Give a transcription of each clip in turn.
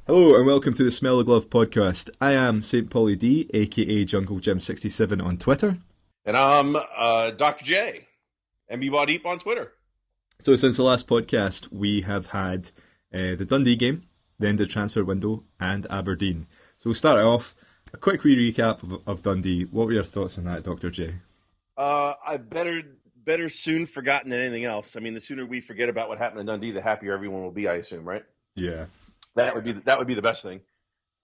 Hello and welcome to the Smell of Glove podcast. I am St. Paulie D, aka Jungle Jim 67 on Twitter. And I'm Dr J, MBBodyEep on Twitter. So since the last podcast, we have had the Dundee game, the end of the transfer window, and Aberdeen. So we'll start it off. A quick recap of Dundee. What were your thoughts on that, Dr J? I better soon forgotten than anything else. I mean, the sooner we forget about what happened in Dundee, the happier everyone will be, I assume, right? Yeah. That would be the best thing.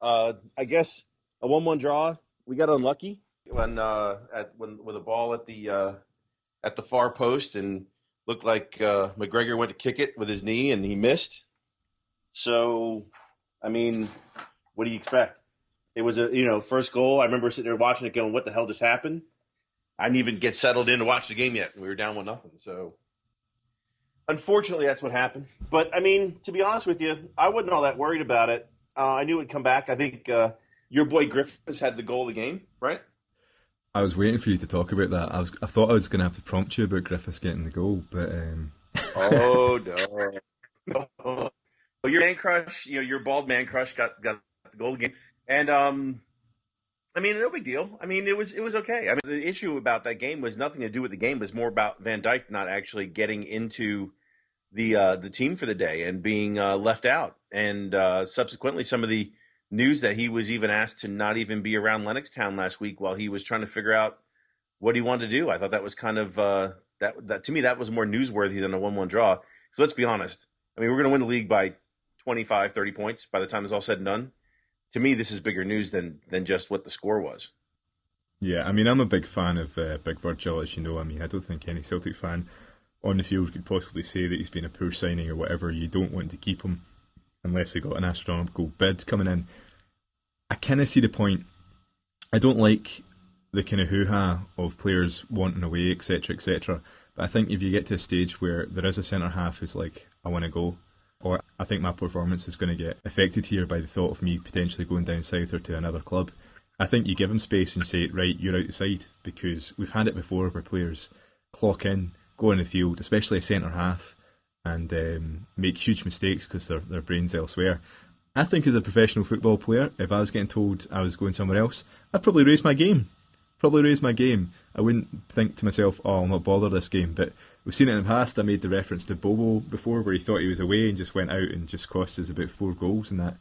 I guess a 1-1 draw. We got unlucky when with a ball at the far post and looked like McGregor went to kick it with his knee and he missed. So, I mean, what do you expect? It was a first goal. I remember sitting there watching it going, what the hell just happened? I didn't even get settled in to watch the game yet. We were down 1-0. So unfortunately that's what happened. But I mean, to be honest with you, I wasn't all that worried about it. I knew it'd come back. I think your boy Griffiths had the goal of the game, right? I was waiting for you to talk about that. I thought I was going to have to prompt you about Griffiths getting the goal, but Oh no. No. Well, your man crush, your bald man crush got the goal of the game. And I mean, no big deal. I mean, it was okay. I mean, the issue about that game was nothing to do with the game. It was more about Van Dijk not actually getting into the team for the day and being left out. And subsequently, some of the news that he was even asked to not even be around Lennoxtown last week while he was trying to figure out what he wanted to do. I thought that was kind of that to me that was more newsworthy than a 1-1 draw. So let's be honest. I mean, we're going to win the league by 25, 30 points by the time it's all said and done. To me, this is bigger news than just what the score was. yeah, I mean, I'm a big fan of Big Virgil, as you know. I mean, I don't think any Celtic fan on the field could possibly say that he's been a poor signing or whatever. You don't want to keep him unless they got an astronomical bid coming in. I kind of see the point. I don't like the kind of hoo-ha of players wanting away, etc., etc. But I think if you get to a stage where there is a centre-half who's like, I want to go, or I think my performance is going to get affected here by the thought of me potentially going down south or to another club, I think you give him space and say, right, you're out the side, because we've had it before where players clock in, go in the field, especially a centre-half, and make huge mistakes because their brain's elsewhere. I think as a professional football player, if I was getting told I was going somewhere else, I'd probably raise my game. I wouldn't think to myself, oh, I'll not bother this game. But we've seen it in the past. I made the reference to Bobo before where he thought he was away and just went out and just cost us about 4 goals in that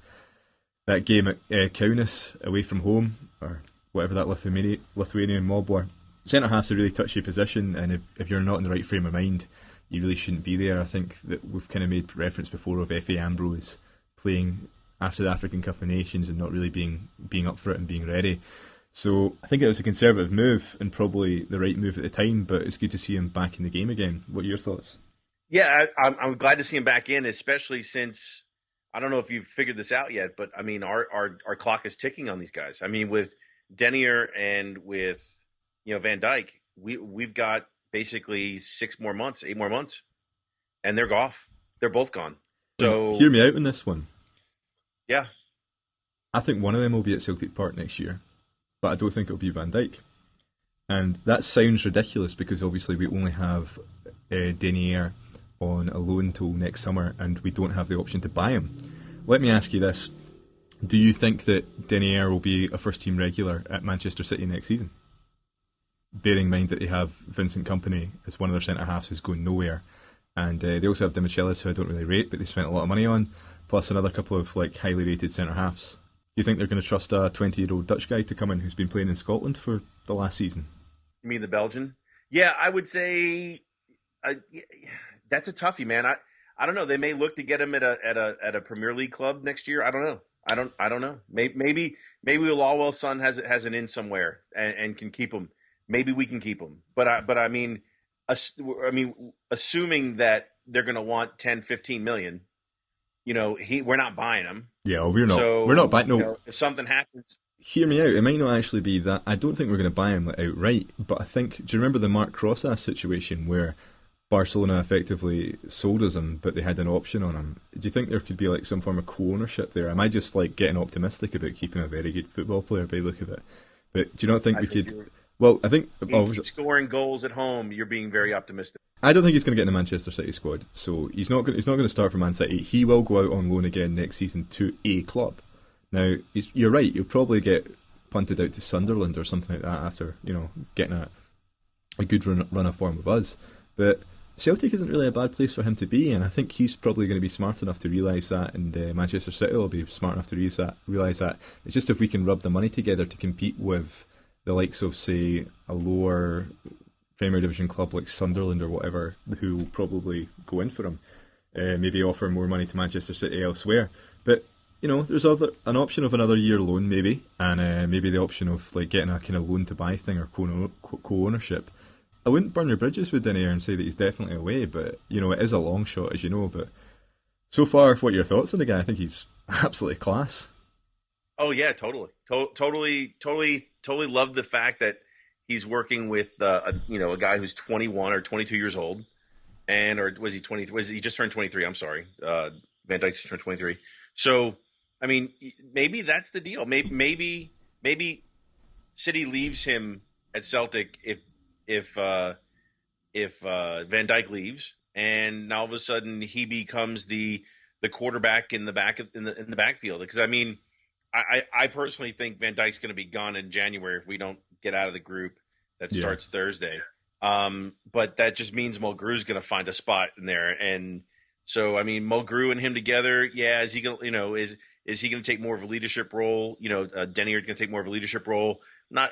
game at Kaunas away from home, or whatever that Lithuanian mob were. Centre-half's a really touchy position, and if you're not in the right frame of mind, you really shouldn't be there. I think that we've kind of made reference before of F.A. Ambrose playing after the African Cup of Nations and not really being up for it and being ready. So I think it was a conservative move and probably the right move at the time, but it's good to see him back in the game again. What are your thoughts? Yeah, I'm glad to see him back in, especially since I don't know if you've figured this out yet, but I mean our clock is ticking on these guys. I mean with Denier and with Van Dijk, we've got basically 8 more months, and they're off. They're both gone. So hear me out on this one. Yeah, I think one of them will be at Celtic Park next year, but I don't think it'll be Van Dijk. And that sounds ridiculous because obviously we only have Denier on a loan till next summer and we don't have the option to buy him. Let me ask you this. Do you think that Denier will be a first team regular at Manchester City next season? Bearing in mind that they have Vincent Kompany as one of their centre-halves who's going nowhere. And they also have Demichelis, who I don't really rate, but they spent a lot of money on, plus another couple of highly rated centre-halves. Do you think they're going to trust a 20-year-old Dutch guy to come in who's been playing in Scotland for the last season? You mean the Belgian? Yeah, I would say that's a toughie, man. I don't know. They may look to get him at a Premier League club next year. I don't know. I don't know. Maybe Lawwell's son has an in somewhere and can keep him. Maybe we can keep him. But I mean, assuming that they're going to want 10, 15 million, we're not buying him. Yeah, well, we're not. So, we're not buying. No, if something happens. Hear me out. It might not actually be that. I don't think we're going to buy him outright. But I think. Do you remember the Mark Crossas situation where Barcelona effectively sold us him, but they had an option on him? Do you think there could be some form of co-ownership there? Am I just getting optimistic about keeping a very good football player by the look of it? But do you not think we could Well, I think He keeps scoring goals at home. You're being very optimistic. I don't think he's going to get in the Manchester City squad, so he's not going to start for Man City. He will go out on loan again next season to a club. Now, you're right. You'll probably get punted out to Sunderland or something like that after getting a good run of form with us. But Celtic isn't really a bad place for him to be, and I think he's probably going to be smart enough to realise that, and Manchester City will be smart enough to realise that. It's just if we can rub the money together to compete with the likes of, say, a lower Premier Division club like Sunderland or whatever, who will probably go in for him, maybe offer more money to Manchester City elsewhere. But there's an option of another year loan maybe, and maybe the option of like getting a kind of loan to buy thing or co-ownership. I wouldn't burn your bridges with Denier and say that he's definitely away, but it is a long shot, as you know. But so far, what are your thoughts on the guy? I think he's absolutely class. Oh yeah, totally, totally love the fact that he's working with a guy who's 21 or 22 years old, or was he 20? Was he just turned 23? I'm sorry, Van Dijk just turned 23. So I mean, maybe that's the deal. Maybe City leaves him at Celtic if Van Dijk leaves, and now all of a sudden he becomes the quarterback in the backfield. Because I mean, I personally think Van Dijk's going to be gone in January if we don't get out of the group that starts Thursday. But that just means Mulgrew's going to find a spot in there, and so I mean, Mulgrew and him together. Yeah, is he going to is he going to take more of a leadership role? Denier going to take more of a leadership role, not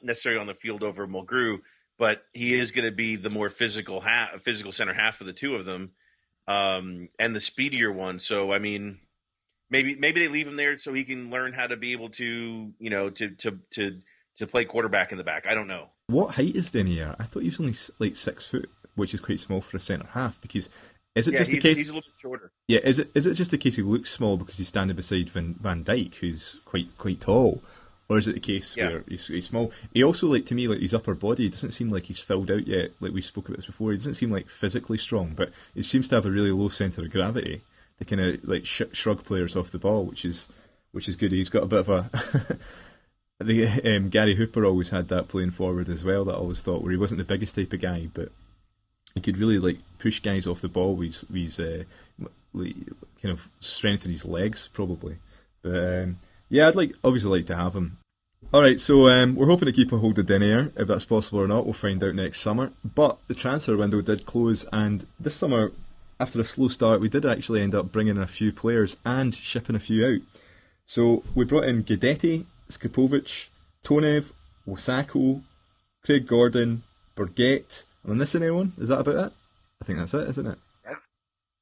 necessarily on the field over Mulgrew, but he is going to be the more physical center half of the two of them, and the speedier one. So I mean, maybe they leave him there so he can learn how to be able to to play quarterback in the back. I don't know. What height is Denier? I thought he was only like 6 foot, which is quite small for a centre half. Because is it just the case? He's a little bit shorter. Yeah, is it just the case he looks small because he's standing beside Van Dijk, who's quite tall, or is it the case where he's small? He also, to me, his upper body doesn't seem like he's filled out yet. Like we spoke about this before, he doesn't seem like physically strong, but he seems to have a really low centre of gravity. They kind of shrug players off the ball, which is good. He's got a bit of a. Gary Hooper always had that playing forward as well. That I always thought, where he wasn't the biggest type of guy, but he could really push guys off the ball with his kind of strengthen his legs probably. But yeah, I'd obviously like to have him. All right, so we're hoping to keep a hold of Denier. If that's possible or not, we'll find out next summer. But the transfer window did close, and this summer, after a slow start, we did actually end up bringing in a few players and shipping a few out. So we brought in Guidetti, Skipovic, Tonev, Wasako, Craig Gordon, Burgett. Am I missing anyone? Is that about it? I think that's it, isn't it?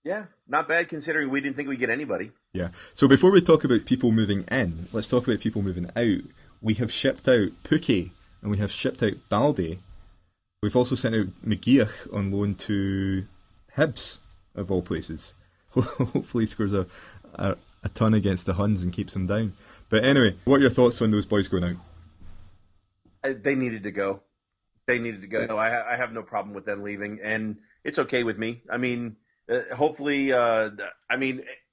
Yeah, not bad considering we didn't think we'd get anybody. Yeah. So before we talk about people moving in, let's talk about people moving out. We have shipped out Pukki and we have shipped out Balde. We've also sent out McGeoch on loan to Hibs, of all places. Hopefully he scores a ton against the Huns and keeps them down. But anyway, what are your thoughts on those boys going out? They needed to go. No, I have no problem with them leaving, and it's okay with me. I mean, hopefully,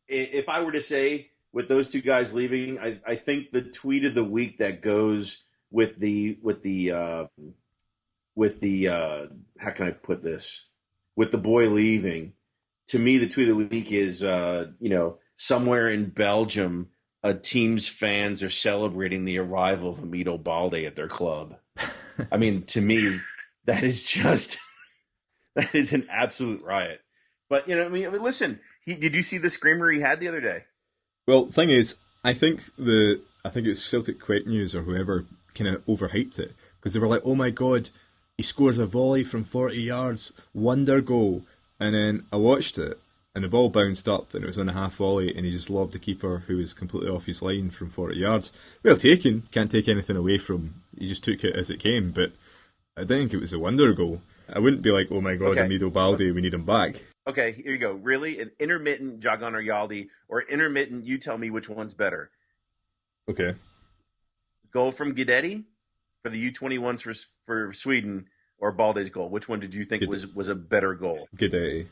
if I were to say with those two guys leaving, I think the tweet of the week that goes with the how can I put this? With the boy leaving, to me, the tweet of the week is somewhere in Belgium, a team's fans are celebrating the arrival of Amido Balde at their club. I mean, to me, that is an absolute riot. But listen, did you see the screamer he had the other day? Well, thing is, I think it's Celtic Quick News or whoever kind of overhyped it because they were like, "Oh my God, he scores a volley from 40 yards, wonder goal," and then I watched it. And the ball bounced up, and it was on a half volley, and he just lobbed the keeper, who was completely off his line from 40 yards. Well taken, can't take anything away from. He just took it as it came, but I didn't think it was a wonder goal. I wouldn't be like, "Oh my God, Amido Balde, we need him back." Okay, here you go. Really, an intermittent Jagan or Yaldi, or intermittent? You tell me which one's better. Okay. Goal from Guidetti for the U21s for Sweden, or Balde's goal. Which one did you think was a better goal? Guidetti.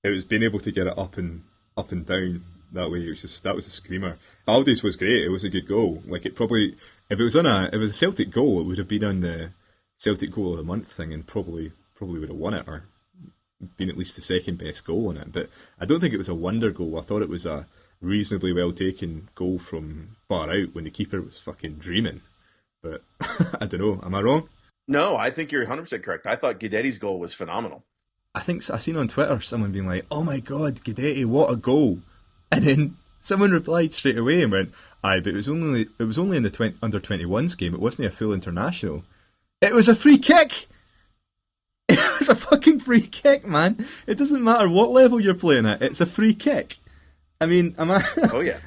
It was being able to get it up and down that way. That was a screamer. Baldy's was great. It was a good goal. Like it probably, if it was a Celtic goal, it would have been on the Celtic goal of the month thing, and probably would have won it or been at least the second best goal on it. But I don't think it was a wonder goal. I thought it was a reasonably well taken goal from far out when the keeper was fucking dreaming. But I don't know. Am I wrong? No, I think you're 100% correct. I thought Guidetti's goal was phenomenal. I think I seen on Twitter someone being like, "Oh my God, Guidetti, what a goal!" And then someone replied straight away and went, "Aye, but it was only in the under 21s game. It wasn't a full international. It was a free kick. It was a fucking free kick, man. It doesn't matter what level you're playing at. It's a free kick." I mean, am I? Oh yeah.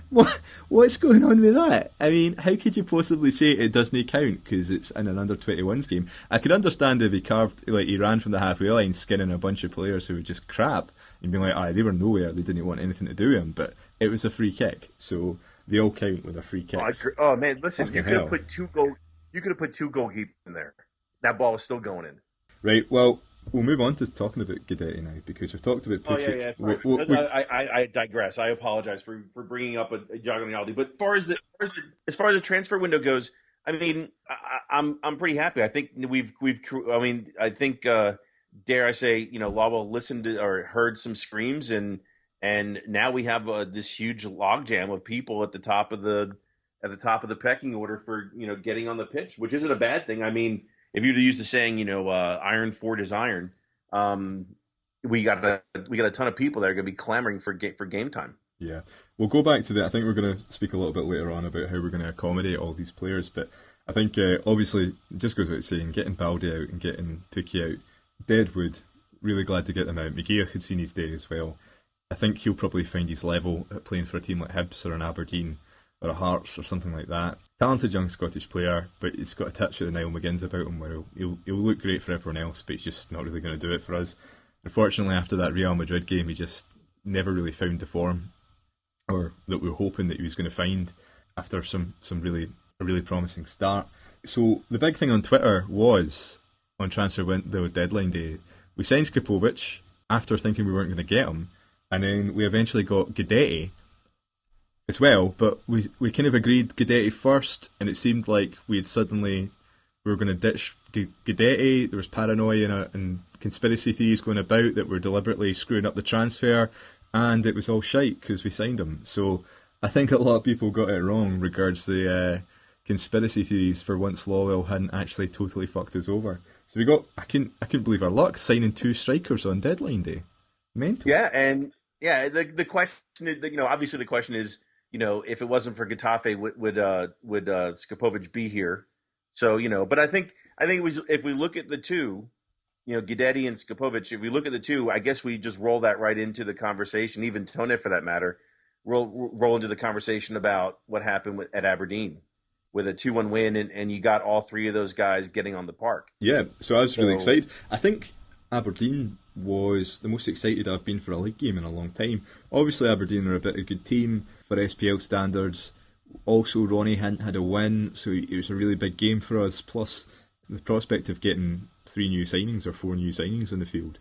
What's going on with that? I mean, how could you possibly say it doesn't count because it's in an under 21s game? I could understand if he ran from the halfway line, skinning a bunch of players who were just crap, and being like, "Aye, they were nowhere. They didn't want anything to do with him." But it was a free kick, so they all count with a free kick. Oh man, listen, you could have put two goalkeepers in there. That ball was still going in. Right. Well, we'll move on to talking about Guidetti now because we've talked about. Sorry. I digress. I apologize for bringing up a jogging. But as far as the transfer window goes, I mean, I'm pretty happy. I think I think dare I say, Lawwell listened to or heard some screams, and now we have this huge logjam of people at the top of the pecking order for getting on the pitch, which isn't a bad thing. I mean, if you were to use the saying, iron forges iron, we got a ton of people that are going to be clamoring for game time. Yeah, we'll go back to that. I think we're going to speak a little bit later on about how we're going to accommodate all these players. But I think obviously it just goes without saying, getting Baldy out and getting Pookie out, Deadwood, really glad to get them out. McGeoch had seen his day as well. I think he'll probably find his level at playing for a team like Hibs or an Aberdeen or a Hearts or something like that. Talented young Scottish player, but he's got a touch of the Niall McGinns about him where he'll look great for everyone else, but he's just not really going to do it for us. Unfortunately, after that Real Madrid game, he just never really found the form or that we were hoping that he was going to find after a really promising start. So the big thing on Twitter was, on transfer window deadline day, we signed Skupovic after thinking we weren't going to get him, and then we eventually got Guidetti as well, but we kind of agreed Guidetti first, and it seemed like we were going to ditch Guidetti. There was paranoia and conspiracy theories going about that we're deliberately screwing up the transfer, and it was all shite because we signed him. So I think a lot of people got it wrong regards the conspiracy theories for once Lawwell hadn't actually totally fucked us over. So I couldn't believe our luck signing two strikers on deadline day. Mental. Yeah, and the question is, obviously the question is, if it wasn't for Getafe, would Skupovic be here? So, but I think it was, if we look at the two, Guidetti and Skupovic, if we look at the two, I guess we just roll that right into the conversation, even Tone for that matter, roll into the conversation about what happened at Aberdeen with a 2-1 win, and you got all three of those guys getting on the park. Yeah, so I was really excited. I think Aberdeen was the most excited I've been for a league game in a long time. Obviously, Aberdeen are a bit of a good team for SPL standards. Also, Ronnie hadn't had a win, so it was a really big game for us. Plus, the prospect of getting 3 new signings or 4 new signings on the field.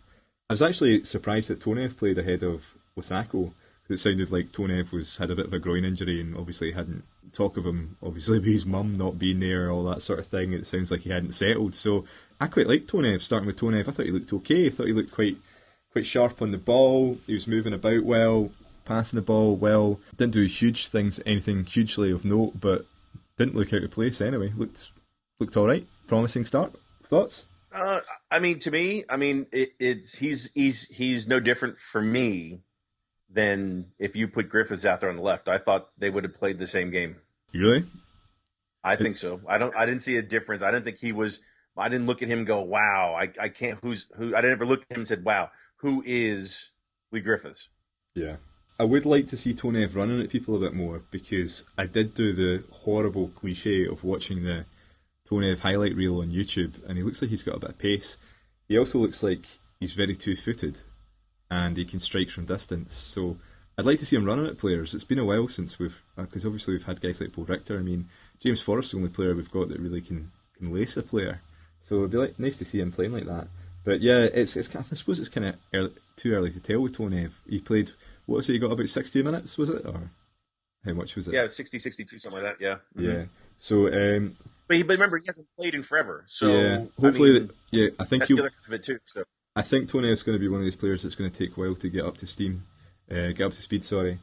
I was actually surprised that Tonev played ahead of Osako. It sounded like Tonev had a bit of a groin injury, and obviously hadn't talk of him, obviously with his mum not being there, all that sort of thing. It sounds like he hadn't settled. So I quite liked Tonev, starting with Tonev. I thought he looked okay. I thought he looked quite sharp on the ball. He was moving about well, passing the ball well. Didn't do anything hugely of note, but didn't look out of place anyway. Looked all right. Promising start. Thoughts? To me, he's no different for me than if you put Griffiths out there on the left. I thought they would have played the same game. Really? I think so. I didn't see a difference. I didn't think he was. I didn't look at him and go, wow. I can't. Who? I didn't ever look at him and said, wow, who is Lee Griffiths? Yeah. I would like to see Tonev running at people a bit more, because I did do the horrible cliche of watching the Tonev highlight reel on YouTube, and he looks like he's got a bit of pace. He also looks like he's very two-footed, and he can strike from distance. So I'd like to see him running at players. It's been a while since because obviously we've had guys like Paul Richter. I mean, James Forrest's the only player we've got that really can lace a player. So it'd be nice to see him playing like that. But yeah, it's kind of, I suppose it's kind of too early to tell with Tonev. He played what's it? He got about 60 minutes, was it, or how much was it? Yeah, 60, 62, something like that. Yeah. Yeah. So, But remember, he hasn't played in forever. So yeah, hopefully, I mean, I think that's the other half of it too. So I think Tony is going to be one of these players that's going to take a while to get up to steam, get up to speed. Sorry.